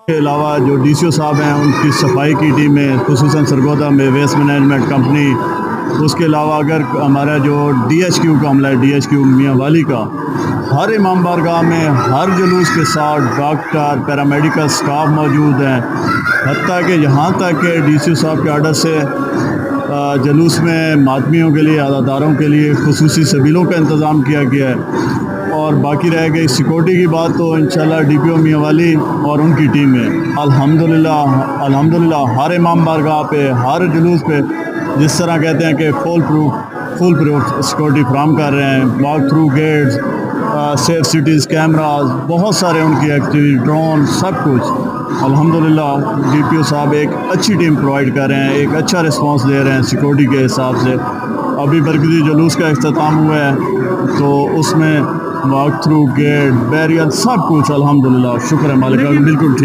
के अलावा जो डीसीओ साहब हैं उनकी सफाई की टीम है, खुसूसन सरगोदा में वेस्ट मैनेजमेंट कंपनी। उसके अलावा अगर हमारा जो डीएचक्यू का अमला है, डीएचक्यू मियाँ वाली का, हर इमाम बारगाह में हर जुलूस के साथ डॉक्टर पैरामेडिकल स्टाफ मौजूद हैं। हत्ता कि यहाँ तक कि डीसीओ साहब के आर्डर से जुलूस में मातमियों के लिए, अज़ादारों के लिए खुसूसी सबीलों का इंतज़ाम किया गया है। और बाकी रह गई सिक्योरिटी की बात, तो इंशाल्लाह डीपीओ मियाँ वाली और उनकी टीम है अल्हम्दुलिल्लाह हर इमाम बारगाह पे, हर जुलूस पे जिस तरह कहते हैं कि फुल प्रूफ सिक्योरिटी फ्राहम कर रहे हैं। Walk through gates, safe cities cameras, बहुत सारे उनकी एक्टिविटी, ड्रोन, सब कुछ अल्हम्दुलिल्लाह डीपीओ साहब एक अच्छी टीम प्रोवाइड कर रहे हैं, एक अच्छा रिस्पांस दे रहे हैं सिक्योरिटी के हिसाब से। अभी बरगदी जुलूस का इख्तिताम हुआ है तो उसमें वॉक थ्रू गेट, बैरियर, सब कुछ अल्हम्दुलिल्लाह, शुक्र है मालिक का, बिल्कुल ठीक।